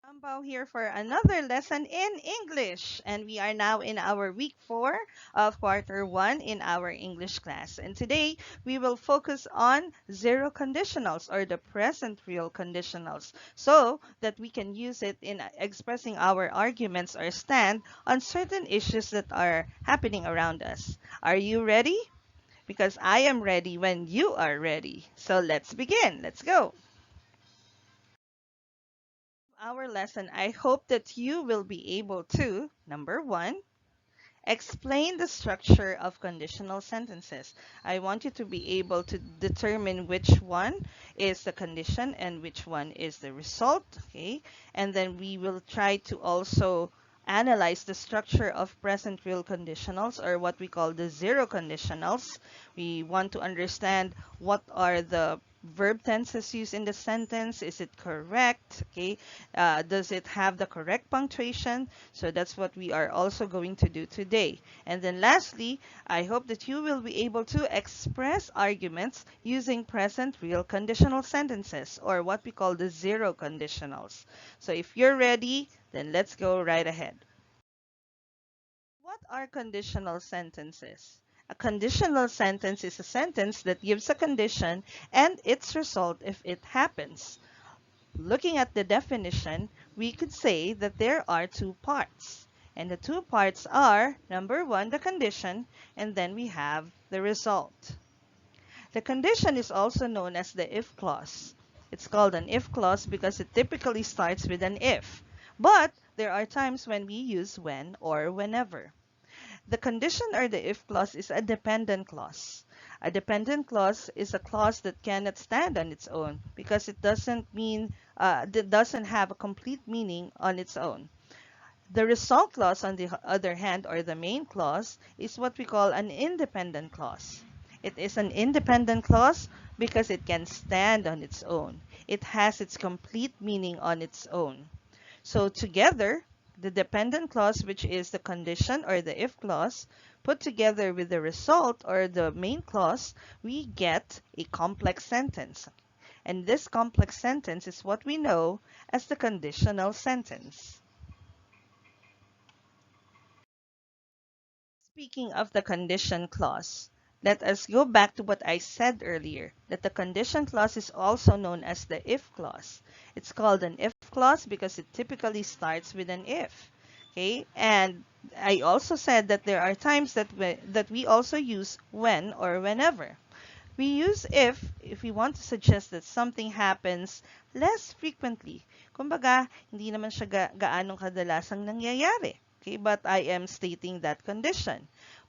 Ambao here for another lesson in English. And we are now in our week 4 of quarter 1 in our English class. And today we will focus on zero conditionals or the present real conditionals so that we can use it in expressing our arguments or stand on certain issues that are happening around us. Are you ready? Because I am ready when you are ready. So let's begin. Let's go. Our lesson, I hope that you will be able to, number one, explain the structure of conditional sentences. I want you to be able to determine which one is the condition and which one is the result, okay? And then we will try to also analyze the structure of present real conditionals or what we call the zero conditionals. We want to understand what are the verb tenses used in the sentence. Is it correct? Okay. Does it have the correct punctuation? So that's what we are also going to do today. And then lastly, I hope that you will be able to express arguments using present real conditional sentences or what we call the zero conditionals. So if you're ready, then let's go right ahead. What are conditional sentences? A conditional sentence is a sentence that gives a condition and its result if it happens. Looking at the definition, we could say that there are two parts. And the two parts are, number one, the condition, and then we have the result. The condition is also known as the if clause. It's called an if clause because it typically starts with an if. But there are times when we use when or whenever. The condition or the if clause is a dependent clause. A dependent clause is a clause that cannot stand on its own because it doesn't have a complete meaning on its own. The result clause, on the other hand, or the main clause, is what we call an independent clause. It is an independent clause because it can stand on its own. It has its complete meaning on its own. So together, the dependent clause, which is the condition or the if clause, put together with the result or the main clause, we get a complex sentence. And this complex sentence is what we know as the conditional sentence. Speaking of the condition clause, let us go back to what I said earlier, that the condition clause is also known as the if clause. It's called an if clause because it typically starts with an if. Okay, and I also said that there are times that we also use when or whenever. We use if we want to suggest that something happens less frequently. Kumbaga, hindi naman siya gaanong kadalasang nangyayari. Okay, but I am stating that condition.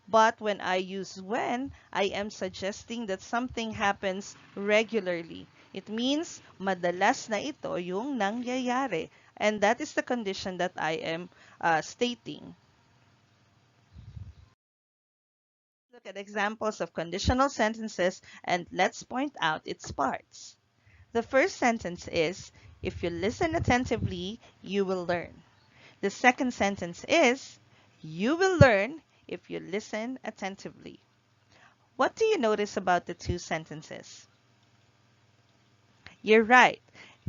But when I use when, I am suggesting that something happens regularly. It means madalas na ito yung nangyayari. And that is the condition that I am stating. Look at examples of conditional sentences and let's point out its parts. The first sentence is, if you listen attentively, you will learn. The second sentence is, you will learn if you listen attentively. What do you notice about the two sentences? You're right.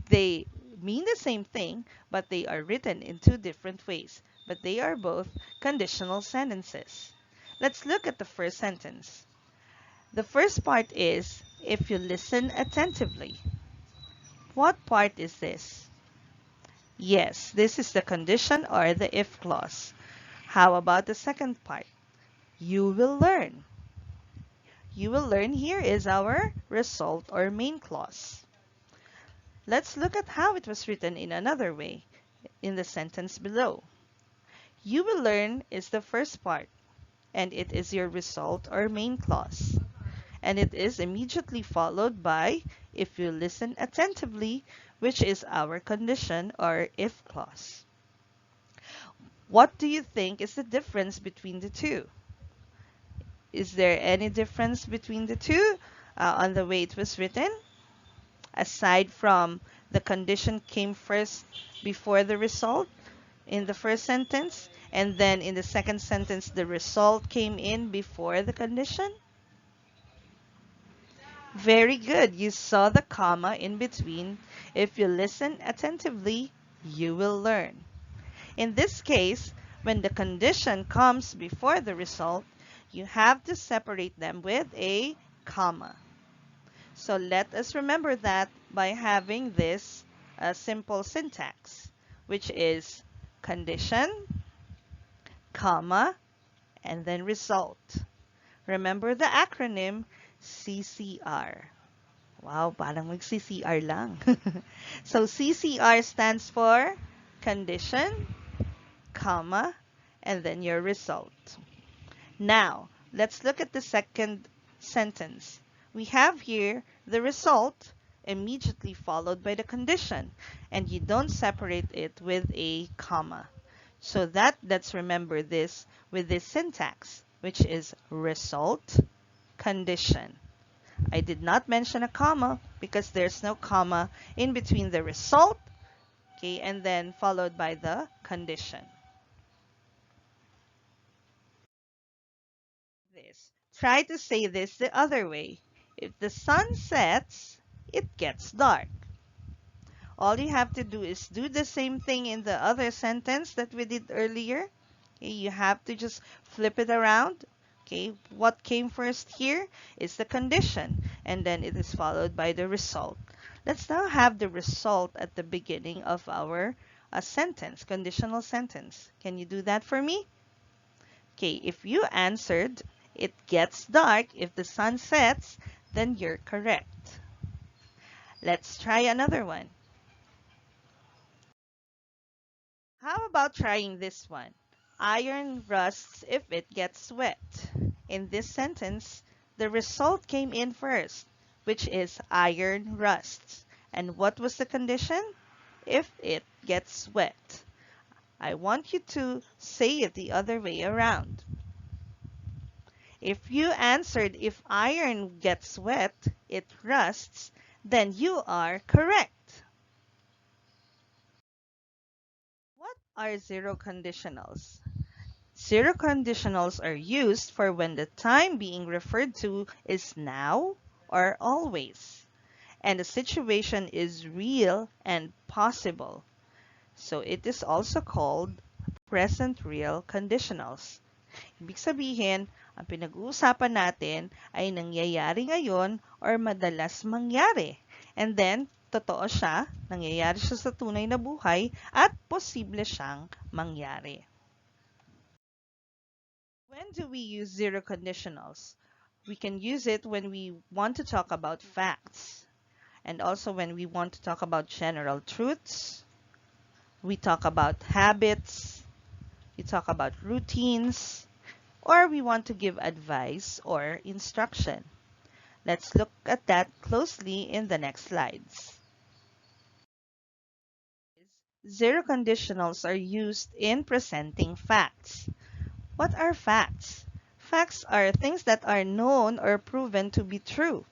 They mean the same thing, but they are written in two different ways. But they are both conditional sentences. Let's look at the first sentence. The first part is, if you listen attentively. What part is this? Yes, this is the condition or the if clause. How about the second part? You will learn. You will learn here is our result or main clause. Let's look at how it was written in another way in the sentence below. You will learn is the first part, and it is your result or main clause. And it is immediately followed by if you listen attentively, which is our condition or if clause. What do you think is the difference between the two? Is there any difference between the two on the way it was written? Aside from the condition came first before the result in the first sentence, and then in the second sentence, the result came in before the condition? Very good. You saw the comma in between. If you listen attentively, you will learn. In this case, when the condition comes before the result, you have to separate them with a comma. So let us remember that by having this simple syntax, which is condition, comma, and then result. Remember the acronym CCR. Wow, parang mag-CCR lang. So CCR stands for condition, comma, and then your result. Now, let's look at the second sentence. We have here the result immediately followed by the condition, and you don't separate it with a comma. So let's remember this with this syntax, which is result, condition. I did not mention a comma because there's no comma in between the result, okay, and then followed by the condition. This. Try to say this the other way. If the sun sets, it gets dark. All you have to do is do the same thing in the other sentence that we did earlier. Okay, you have to just flip it around. Okay, what came first here is the condition, and then it is followed by the result. Let's now have the result at the beginning of our sentence, conditional sentence. Can you do that for me? Okay, if you answered, it gets dark if the sun sets, then you're correct. Let's try another one. How about trying this one? Iron rusts if it gets wet. In this sentence, the result came in first, which is iron rusts. And what was the condition? If it gets wet. I want you to say it the other way around. If you answered if iron gets wet, it rusts, then you are correct. What are zero conditionals? Zero conditionals are used for when the time being referred to is now or always, and the situation is real and possible. So it is also called present real conditionals. Ibig sabihin, ang pinag-uusapan natin ay nangyayari ngayon or madalas mangyari. And then, totoo siya, nangyayari siya sa tunay na buhay at posible siyang mangyari. When do we use zero conditionals? We can use it when we want to talk about facts, and also when we want to talk about general truths. We talk about habits, we talk about routines, or we want to give advice or instruction. Let's look at that closely in the next slides. Zero conditionals are used in presenting facts. What are facts? Facts are things that are known or proven to be true.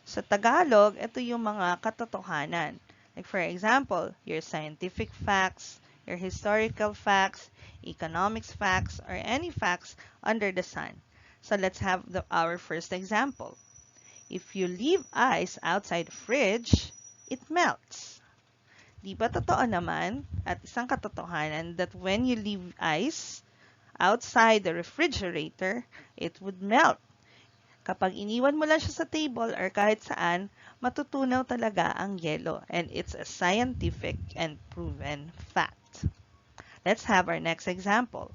Sa Tagalog, ito yung mga katotohanan. Like for example, your scientific facts, your historical facts, economics facts, or any facts under the sun. So let's have our first example. If you leave ice outside the fridge, it melts. Di ba totoo naman at isang katotohanan that when you leave ice outside the refrigerator, it would melt. Kapag iniwan mo lang siya sa table or kahit saan, matutunaw talaga ang yelo, and it's a scientific and proven fact. Let's have our next example.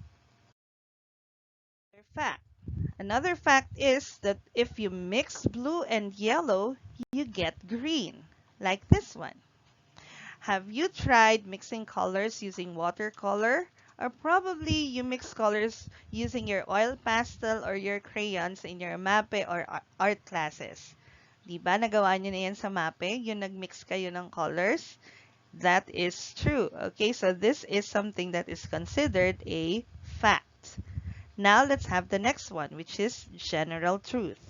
Another fact is that if you mix blue and yellow, you get green, like this one. Have you tried mixing colors using watercolor? Or probably you mix colors using your oil pastel or your crayons in your MAPE or art classes. Di ba nagawa niyo na yan sa MAPE? Yung nagmix kayo ng colors? That is true. Okay, so this is something that is considered a fact. Now let's have the next one, which is general truth.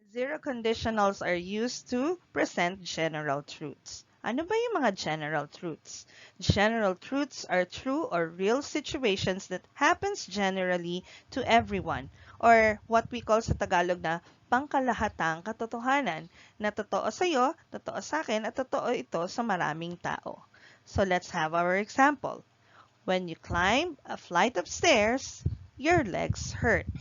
Zero conditionals are used to present general truths. Ano ba yung mga general truths? General truths are true or real situations that happens generally to everyone or what we call sa Tagalog na pangkalahatang katotohanan na totoo sa'yo, totoo sa akin, at totoo ito sa maraming tao. So let's have our example. When you climb a flight of stairs, your legs hurt.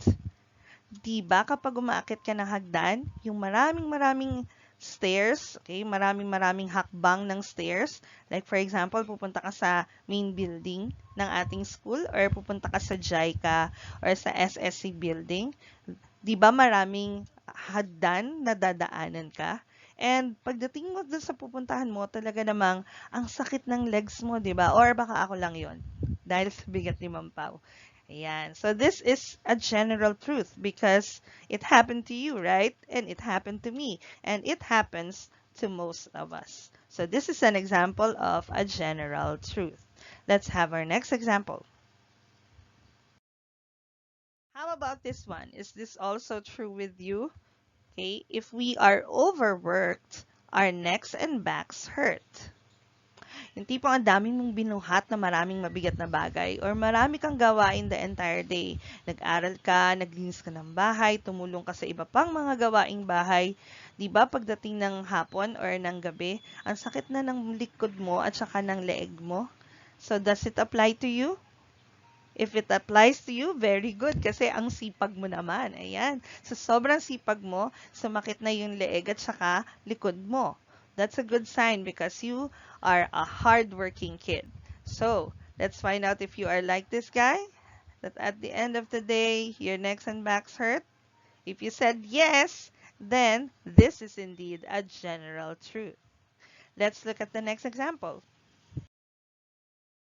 Di ba kapag umaakit ka ng hagdan, yung maraming stairs, okay, maraming hakbang ng stairs, like for example, pupunta ka sa main building ng ating school or pupunta ka sa JICA or sa SSC building, di ba maraming hagdan na dadaanan ka? And pagdating mo dun sa pupuntahan mo, talaga namang ang sakit ng legs mo, di ba? Or baka ako lang yon dahil sa bigat ni Ma'am Pao. Ayan. So this is a general truth because it happened to you, right? And it happened to me. And it happens to most of us. So this is an example of a general truth. Let's have our next example. How about this one? Is this also true with you? Okay, if we are overworked, our necks and backs hurt. Yung tipong ang dami mong binuhat na maraming mabigat na bagay or marami kang gawain the entire day. Nag-aral ka, naglinis ka ng bahay, tumulong ka sa iba pang mga gawaing bahay. Di ba pagdating ng hapon or ng gabi, ang sakit na ng likod mo at saka ng leeg mo? So does it apply to you? If it applies to you, very good kasi ang sipag mo naman. Ayan. So sobrang sipag mo, sumakit na yung leeg at saka likod mo. That's a good sign because you are a hardworking kid. So, let's find out if you are like this guy, that at the end of the day, your necks and backs hurt. If you said yes, then this is indeed a general truth. Let's look at the next example.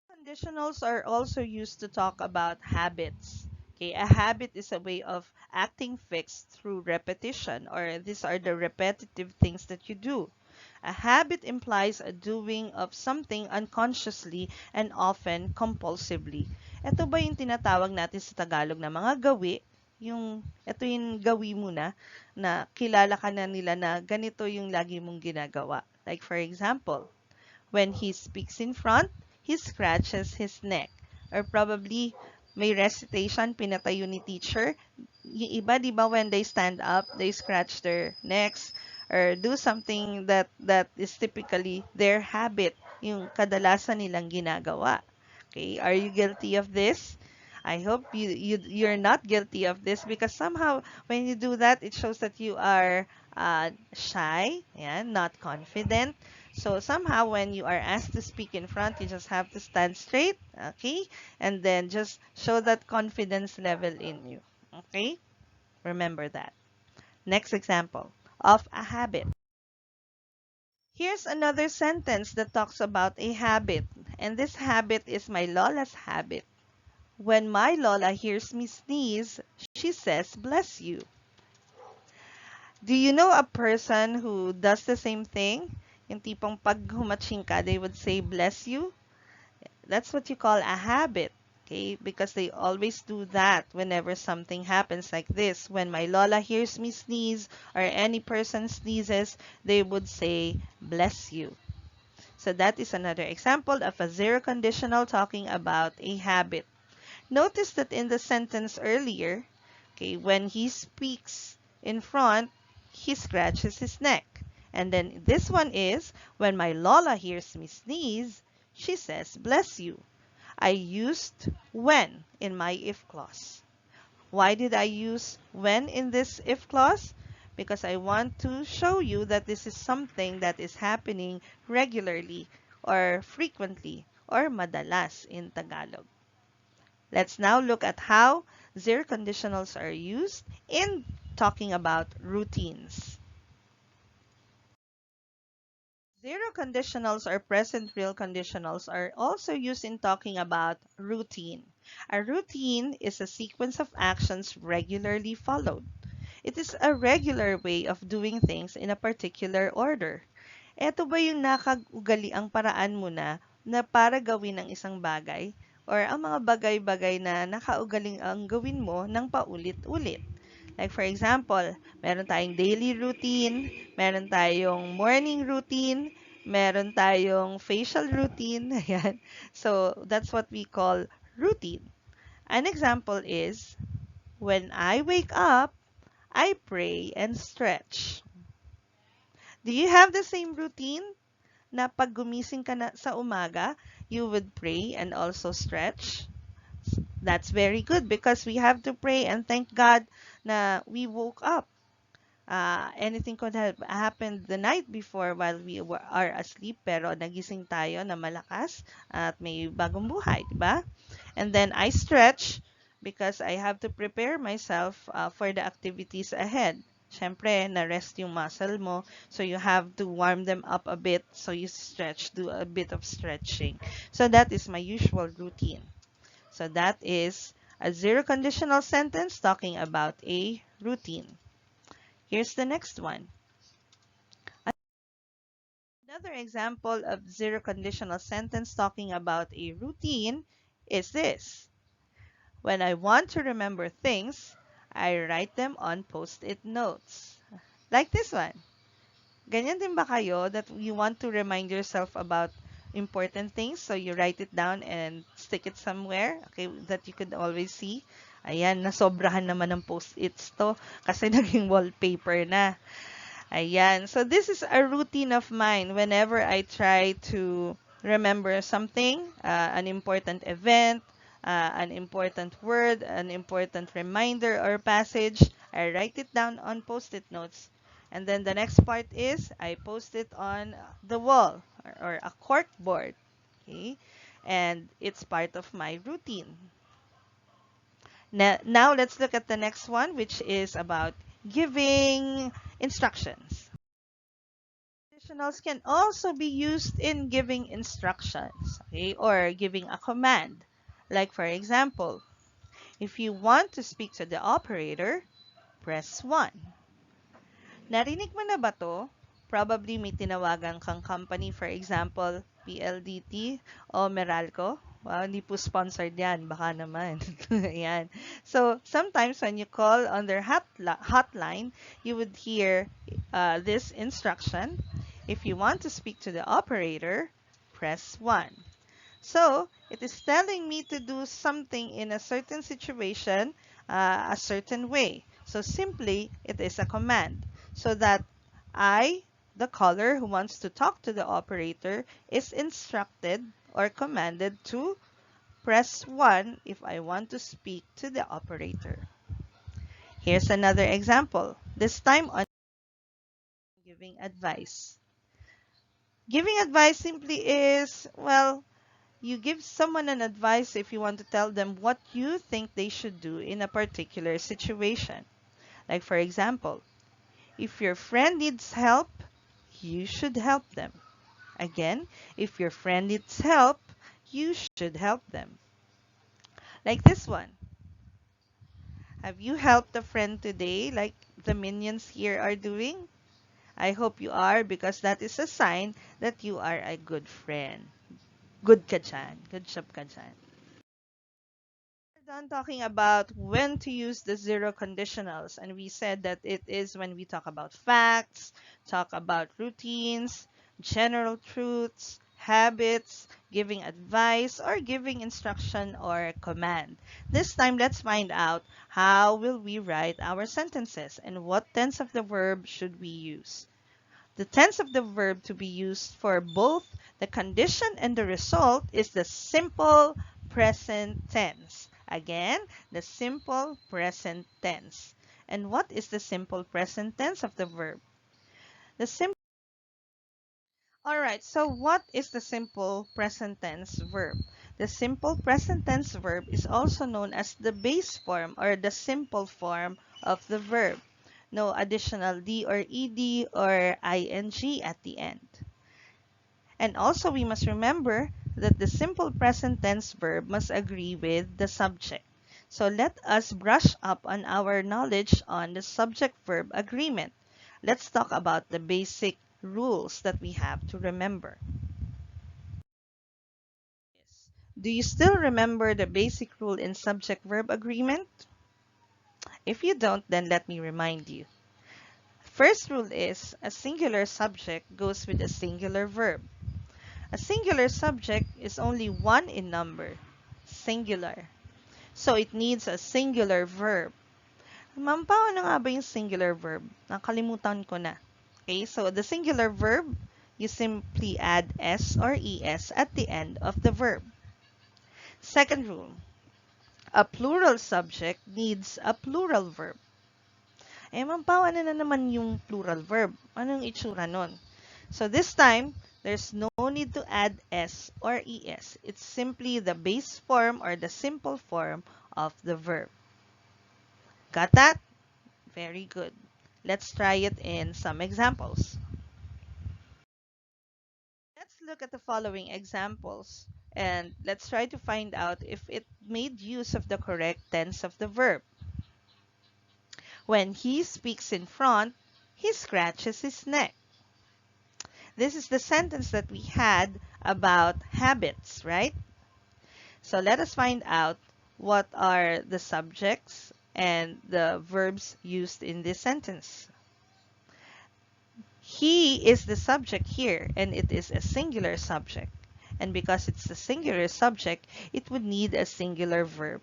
Conditionals are also used to talk about habits. Okay, a habit is a way of acting fixed through repetition, or these are the repetitive things that you do. A habit implies a doing of something unconsciously and often compulsively. Ito ba yung tinatawag natin sa Tagalog na mga gawi? Ito yung gawi mo na kilala ka na nila na ganito yung lagi mong ginagawa. Like for example, when he speaks in front, he scratches his neck. Or probably, may recitation, pinatayo ni teacher. Yung iba, di ba, when they stand up, they scratch their necks or do something that is typically their habit, yung kadalasan nilang ginagawa. Okay, are you guilty of this? I hope you're not guilty of this because somehow when you do that, it shows that you are shy, yeah, not confident. So somehow when you are asked to speak in front, you just have to stand straight, okay? And then just show that confidence level in you, okay? Remember that. Next example of a habit. Here's another sentence that talks about a habit. And this habit is my Lola's habit. When my Lola hears me sneeze, she says, "Bless you." Do you know a person who does the same thing? Yung tipong pag humaching ka, they would say, "Bless you." That's what you call a habit. Okay? Because they always do that whenever something happens like this. When my Lola hears me sneeze or any person sneezes, they would say, "Bless you." So that is another example of a zero conditional talking about a habit. Notice that in the sentence earlier, okay, when he speaks in front, he scratches his neck. And then this one is, when my Lola hears me sneeze, she says, "Bless you." I used when in my if clause. Why did I use when in this if clause? Because I want to show you that this is something that is happening regularly or frequently or madalas in Tagalog. Let's now look at how zero conditionals are used in talking about routines. Zero conditionals or present real conditionals are also used in talking about routine. A routine is a sequence of actions regularly followed. It is a regular way of doing things in a particular order. Ito ba yung nakag-ugaliang paraan mo na para gawin ang isang bagay or ang mga bagay-bagay na nakaugaling ang gawin mo ng paulit-ulit? Like for example, meron tayong daily routine, meron tayong morning routine, meron tayong facial routine. Ayan. So, that's what we call routine. An example is, When I wake up, I pray and stretch. Do you have the same routine na pag gumising ka na sa umaga, you would pray and also stretch? That's very good because we have to pray and thank God na we woke up. Anything could have happened the night before while are asleep pero nagising tayo na malakas at may bagong buhay, di ba? And then I stretch because I have to prepare myself for the activities ahead. Siyempre, na-rest yung muscle mo, so you have to warm them up a bit, so you stretch, do a bit of stretching. So that is my usual routine. So that is a zero conditional sentence talking about a routine. Here's the next one. Another example of zero conditional sentence talking about a routine is this. When I want to remember things, I write them on post-it notes. Like this one. Ganyan din ba kayo that you want to remind yourself about important things so you write it down and stick it somewhere, okay, that you could always see? Ayan, nasobrahan naman ng post-its to kasi naging wallpaper na. Ayan. So this is a routine of mine whenever I try to remember something, an important event, an important word, an important reminder or passage. I write it down on post-it notes. And then the next part is I post it on the wall or a cork board. Okay? And it's part of my routine. Now let's look at the next one, which is about giving instructions. Conditionals can also be used in giving instructions, okay, or giving a command. Like for example, if you want to speak to the operator, press 1. Narinig mo na ba to? Probably may tinawagan kang company, for example, PLDT o Meralco. Wow, hindi po sponsored yan. Baka naman. Ayan. So, sometimes when you call on their hotline, you would hear this instruction. If you want to speak to the operator, press 1. So, it is telling me to do something in a certain situation, a certain way. So, simply, it is a command. So that I, the caller who wants to talk to the operator, is instructed or commanded to press 1 if I want to speak to the operator. Here's another example, this time on giving advice. Giving advice simply is, well, you give someone an advice if you want to tell them what you think they should do in a particular situation. Like for example, if your friend needs help, you should help them. Again, if your friend needs help, you should help them. Like this one. Have you helped a friend today like the minions here are doing? I hope you are because that is a sign that you are a good friend. Good ka dyan. Good job ka dyan. We're done talking about when to use the zero conditionals, and we said that it is when we talk about facts, talk about routines, general truths, habits, giving advice, or giving instruction or command. This time, let's find out how will we write our sentences and what tense of the verb should we use. The tense of the verb to be used for both the condition and the result is the simple present tense. Again, the simple present tense. And what is the simple present tense of the verb? The simple Alright, so what is the simple present tense verb? The simple present tense verb is also known as the base form or the simple form of the verb. No additional D or ED or ING at the end. And also we must remember that the simple present tense verb must agree with the subject. So let us brush up on our knowledge on the subject-verb agreement. Let's talk about the basic rules that we have to remember. Do you still remember the basic rule in subject-verb agreement? If you don't, then let me remind you. First rule is a singular subject goes with a singular verb. A singular subject is only one in number, singular. So it needs a singular verb. Ma'am, paano nga ba yung singular verb? Nakalimutan ko na. Okay, so the singular verb, you simply add s or es at the end of the verb. Second rule, a plural subject needs a plural verb. Eh, ma'am, paano na naman yung plural verb? Anong itsura nun? So this time, there's no need to add s or es. It's simply the base form or the simple form of the verb. Got that? Very good. Let's try it in some examples. Let's look at the following examples and let's try to find out if it made use of the correct tense of the verb. When he speaks in front, he scratches his neck. This is the sentence that we had about habits, right? So let us find out what are the subjects and the verbs used in this sentence. He is the subject here, and it is a singular subject. And because it's a singular subject, it would need a singular verb.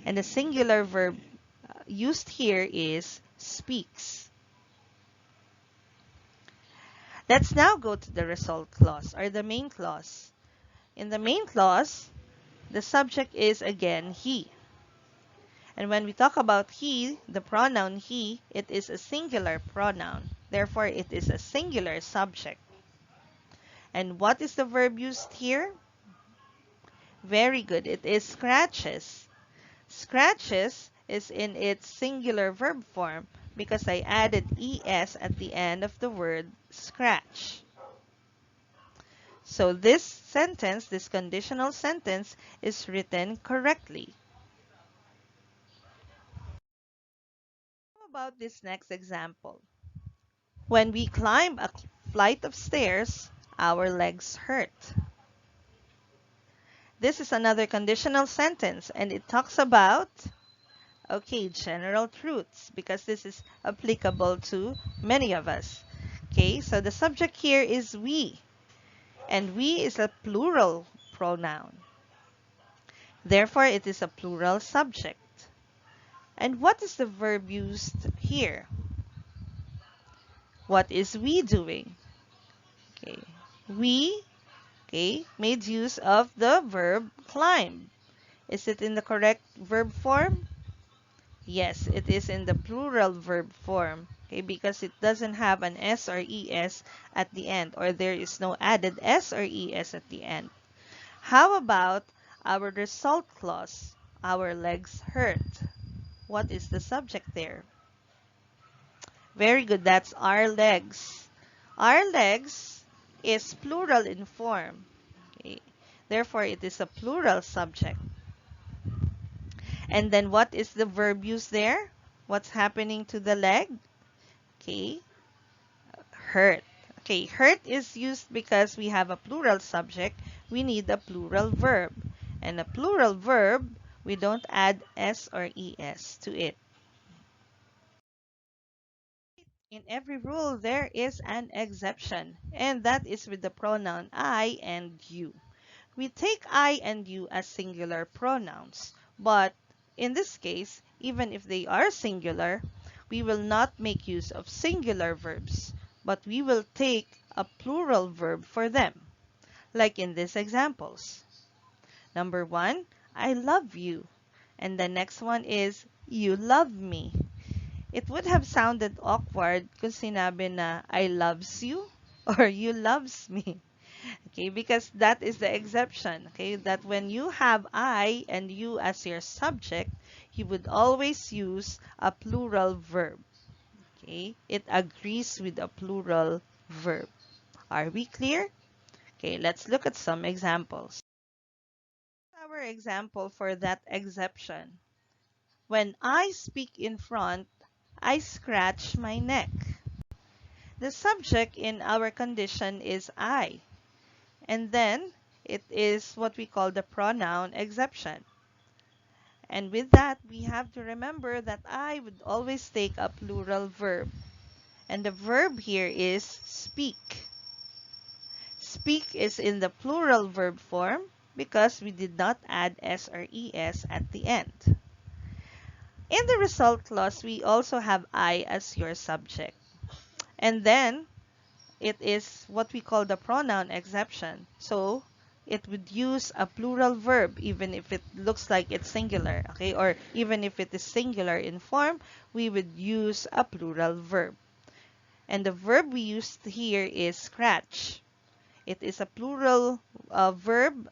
And the singular verb used here is speaks. Let's now go to the result clause or the main clause. In the main clause, the subject is again he. And when we talk about he, the pronoun he, it is a singular pronoun. Therefore, it is a singular subject. And what is the verb used here? Very good. It is scratches. Scratches is in its singular verb form because I added es at the end of the word scratch. So this sentence, this conditional sentence, is written correctly. How about this next example? When we climb a flight of stairs, our legs hurt. This is another conditional sentence and it talks about, okay, general truths because this is applicable to many of us. Okay, so the subject here is we and we is a plural pronoun. Therefore, it is a plural subject. And what is the verb used here? What is we doing? Okay, we, okay, made use of the verb climb. Is it in the correct verb form? Yes, it is in the plural verb form, okay, because it doesn't have an s or es at the end, or there is no added s or es at the end. How about our result clause? Our legs hurt. What is the subject there? Very good, that's our legs. Our legs is plural in form. Okay. Therefore, it is a plural subject. And then what is the verb used there? What's happening to the leg? Okay, hurt. Okay, hurt is used because we have a plural subject. We need a plural verb. And a plural verb, we don't add s or es to it. In every rule, there is an exception, and that is with the pronoun I and you. We take I and you as singular pronouns, but in this case, even if they are singular, we will not make use of singular verbs, but we will take a plural verb for them, like in these examples. Number one, I love you. And the next one is, you love me. It would have sounded awkward kung sinabi na, I loves you or you loves me. Okay, because that is the exception. Okay, that when you have I and you as your subject, you would always use a plural verb. Okay, it agrees with a plural verb. Are we clear? Okay, let's look at some examples. Our example for that exception. When I speak in front, I scratch my neck. The subject in our condition is I. And then it is what we call the pronoun exception. And with that, we have to remember that I would always take a plural verb. And the verb here is speak. Speak is in the plural verb form because we did not add s or es at the end. In the result clause, we also have I as your subject. And then it is what we call the pronoun exception. So it would use a plural verb even if it looks like it's singular, okay? Or even if it is singular in form, we would use a plural verb. And the verb we used here is scratch. It is a plural verb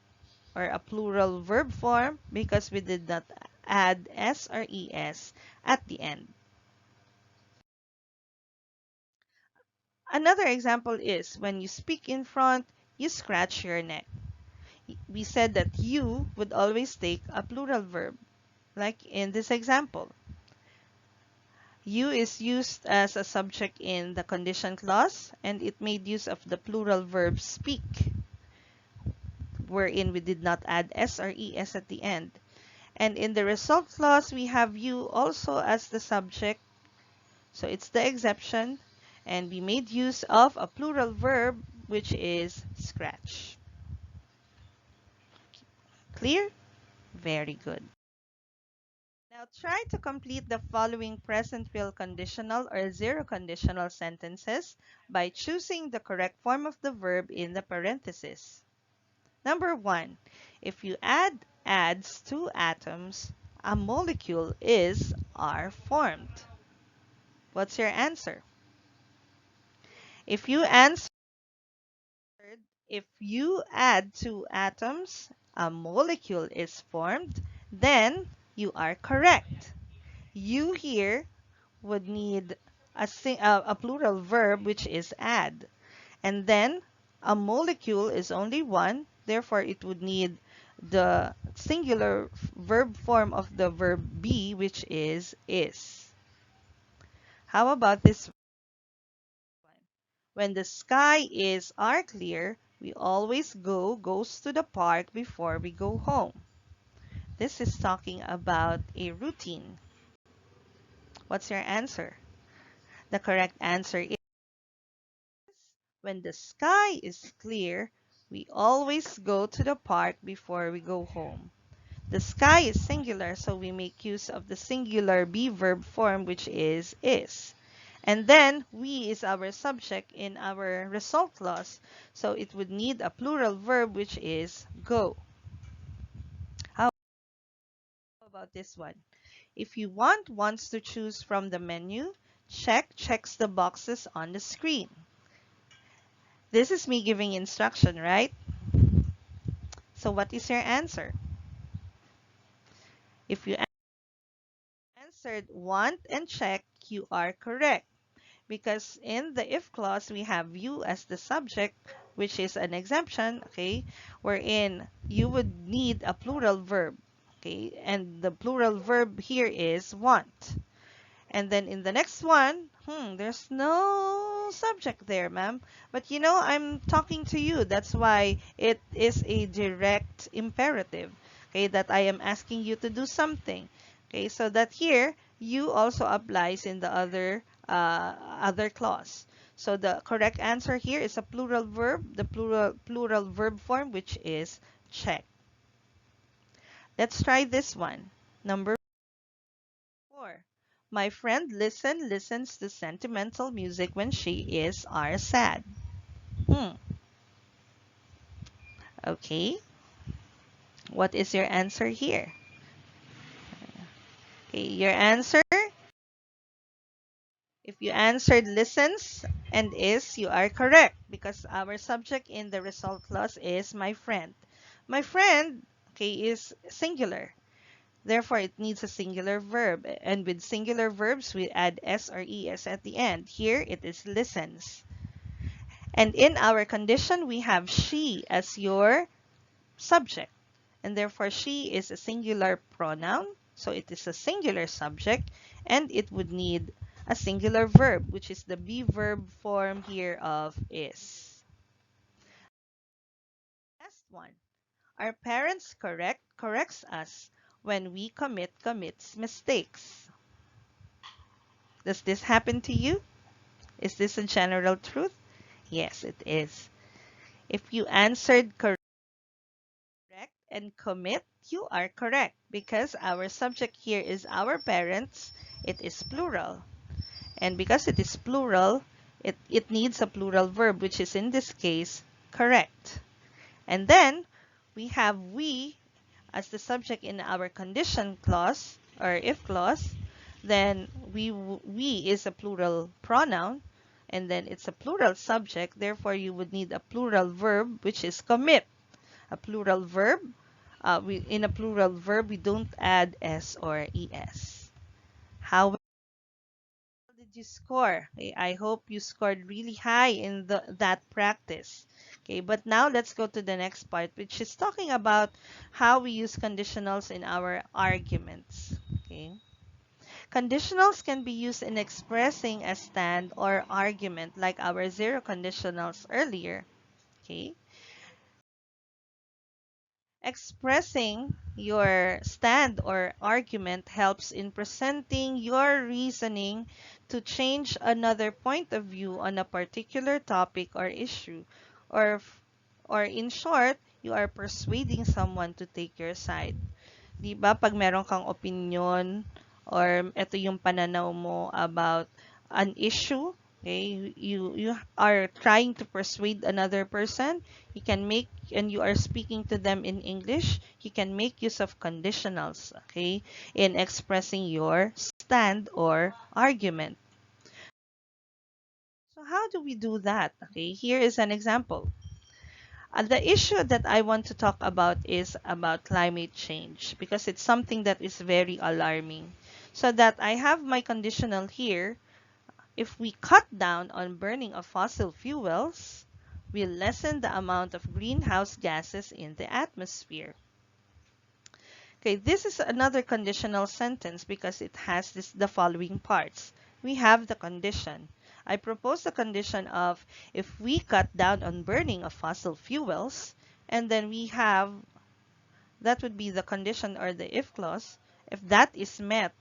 or a plural verb form because we did not add s or es at the end. Another example is when you speak in front, you scratch your neck. We said that you would always take a plural verb, like in this example. You is used as a subject in the condition clause, and it made use of the plural verb speak, wherein we did not add s or es at the end. And in the result clause, we have you also as the subject, so it's the exception, and we made use of a plural verb, which is scratch. Clear? Very good. Now try to complete the following present real conditional or zero conditional sentences by choosing the correct form of the verb in the parentheses. Number 1. If you add adds two atoms, a molecule is are formed. What's your answer? If you answered if you add two atoms, a molecule is formed, then you are correct. You here would need a plural verb, which is add. And then a molecule is only one, therefore it would need the singular verb form of the verb be, which is. How about this one? When the sky is are clear, we always goes to the park before we go home. This is talking about a routine. What's your answer? The correct answer is when the sky is clear, we always go to the park before we go home. The sky is singular, so we make use of the singular be verb form, which is. And then we is our subject in our result clause, so it would need a plural verb, which is go. How about this one? If you wants to choose from the menu, checks the boxes on the screen. This is me giving instruction, right? So what is your answer? If you answered want and check, you are correct. Because in the if clause, we have you as the subject, which is an exemption, okay, wherein you would need a plural verb, okay, and the plural verb here is want. And then in the next one, there's no subject there, ma'am. But I'm talking to you. That's why it is a direct imperative, okay, that I am asking you to do something. Okay, so that here, you also applies in the other clause. So the correct answer here is a plural verb, the plural verb form, which is check. Let's try this one. Number 4. My friend listens to sentimental music when she is are sad. Okay. What is your answer here? Okay, your answer, if you answered listens and is, you are correct because our subject in the result clause is my friend. My friend, okay, is singular. Therefore, it needs a singular verb. And with singular verbs, we add s or es at the end. Here, it is listens. And in our condition, we have she as your subject. And therefore, she is a singular pronoun. So it is a singular subject. And it would need a singular verb, which is the be verb form here of is. Last one. Our parents corrects us when we commits mistakes. Does this happen to you? Is this a general truth? Yes, it is. If you answered correct and commit, you are correct because our subject here is our parents. It is plural. And because it is plural, it needs a plural verb, which is in this case correct. And then we have we as the subject in our condition clause or if clause. Then we is a plural pronoun, and then it's a plural subject. Therefore, you would need a plural verb, which is commit. A plural verb. In a plural verb, we don't add s or es. How did you score? Okay, I hope you scored really high in that practice. Okay, but now let's go to the next part, which is talking about how we use conditionals in our arguments. Okay. Conditionals can be used in expressing a stand or argument like our zero conditionals earlier. Okay. Expressing your stand or argument helps in presenting your reasoning to change another point of view on a particular topic or issue, or, or in short, you are persuading someone to take your side. 'Di ba, pag meron kang opinion or ito yung pananaw mo about an issue, okay, you are trying to persuade another person, you can make and you are speaking to them in English, you can make use of conditionals, okay, in expressing your stand or argument. So how do we do that? Okay, here is an example. The issue that I want to talk about is about climate change because it's something that is very alarming. So that I have my conditional here. If we cut down on burning of fossil fuels, we lessen the amount of greenhouse gases in the atmosphere. Okay, this is another conditional sentence because it has the following parts. We have the condition. I propose the condition of if we cut down on burning of fossil fuels, and then we have, that would be the condition or the if clause. If that is met,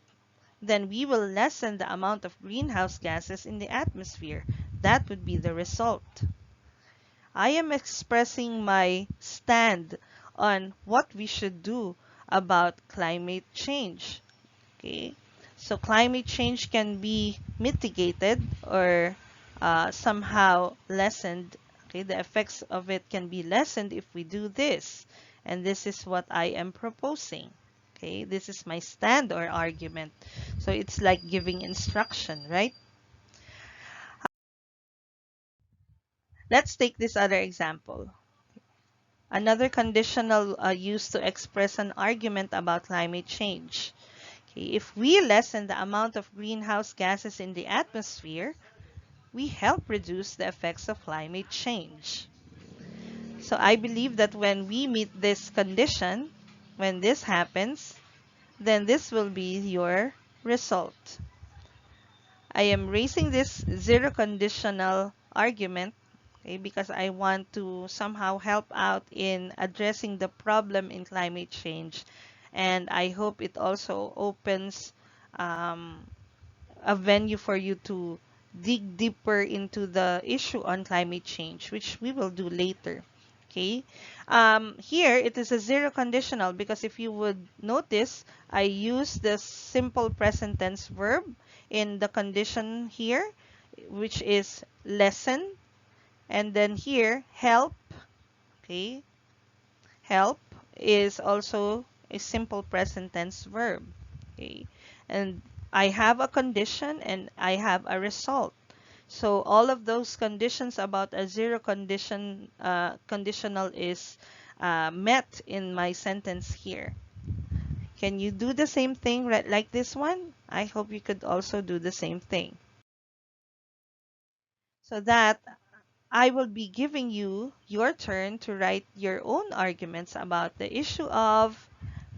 then we will lessen the amount of greenhouse gases in the atmosphere. That would be the result. I am expressing my stand on what we should do about climate change. Okay, so climate change can be mitigated or somehow lessened. Okay, the effects of it can be lessened if we do this, and this is what I am proposing. Okay, this is my stand or argument. So it's like giving instruction, right? Let's take this other example. Another conditional used to express an argument about climate change. Okay, if we lessen the amount of greenhouse gases in the atmosphere, we help reduce the effects of climate change. So I believe that when we meet this condition, when this happens, then this will be your result. I am raising this zero conditional argument, okay, because I want to somehow help out in addressing the problem in climate change. And I hope it also opens um, a venue for you to dig deeper into the issue on climate change, which we will do later. Okay. Here it is a zero conditional because if you would notice, I use the simple present tense verb in the condition here, which is lessen, and then here help. Okay. Help is also a simple present tense verb. Okay. And I have a condition and I have a result. So all of those conditions about a zero conditional is met in my sentence here. Can you do the same thing right like this one? I hope you could also do the same thing. So that I will be giving you your turn to write your own arguments about the issue of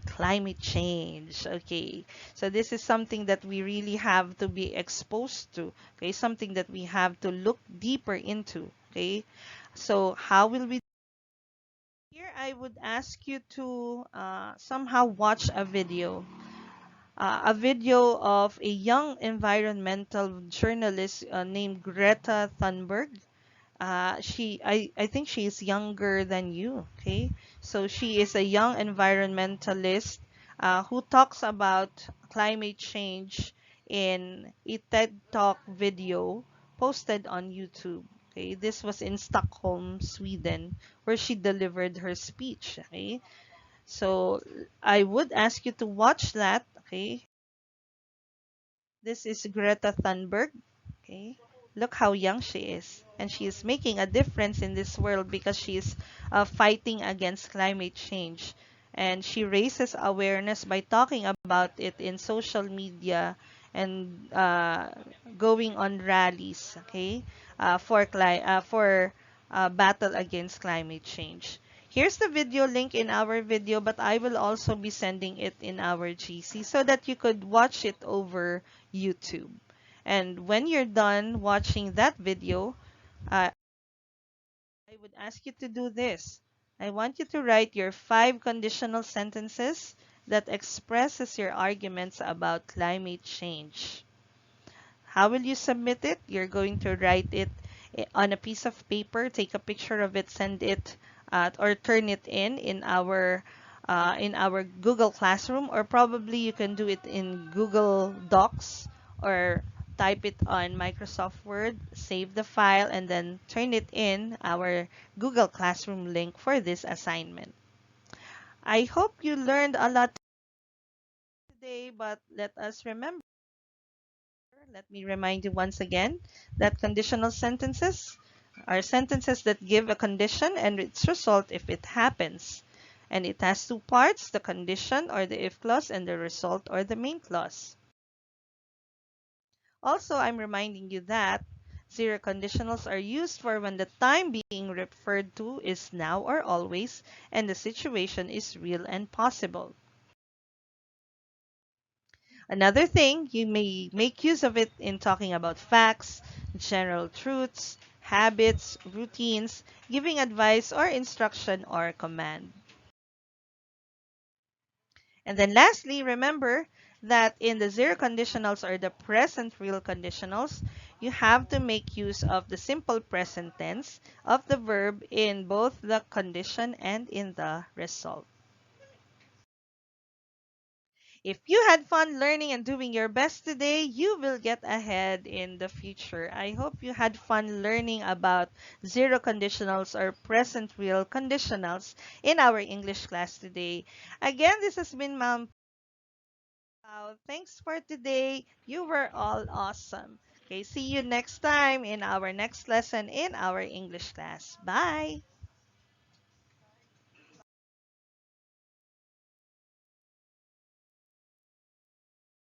climate change. Okay, so this is something that we really have to be exposed to. Okay, something that we have to look deeper into. Okay, so how will we? Here I would ask you to somehow watch a video of a young environmental journalist named Greta Thunberg. I think she is younger than you. Okay, so she is a young environmentalist who talks about climate change in a TED Talk video posted on YouTube. Okay, this was in Stockholm, Sweden, where she delivered her speech. Okay, so I would ask you to watch that. Okay, this is Greta Thunberg. Okay, look how young she is, and she is making a difference in this world because she is fighting against climate change, and she raises awareness by talking about it in social media and going on rallies. Okay, for battle against climate change. Here's the video link in our video, but I will also be sending it in our GC so that you could watch it over YouTube. And when you're done watching that video, I would ask you to do this. I want you to write your 5 conditional sentences that expresses your arguments about climate change. How will you submit it? You're going to write it on a piece of paper, take a picture of it, send it or turn it in our Google Classroom, or probably you can do it in Google Docs, or type it on Microsoft Word, save the file, and then turn it in our Google Classroom link for this assignment. I hope you learned a lot today, but let me remind you once again that conditional sentences are sentences that give a condition and its result if it happens. And it has 2 parts, the condition or the if clause and the result or the main clause. Also, I'm reminding you that zero conditionals are used for when the time being referred to is now or always and the situation is real and possible. Another thing, you may make use of it in talking about facts, general truths, habits, routines, giving advice or instruction or command. And then lastly, remember that in the zero conditionals or the present real conditionals, you have to make use of the simple present tense of the verb in both the condition and in the result. If you had fun learning and doing your best today, you will get ahead in the future. I hope you had fun learning about zero conditionals or present real conditionals in our English class today. Again, this has been Ma'am Pao. Thanks for today. You were all awesome. Okay, see you next time in our next lesson in our English class. Bye.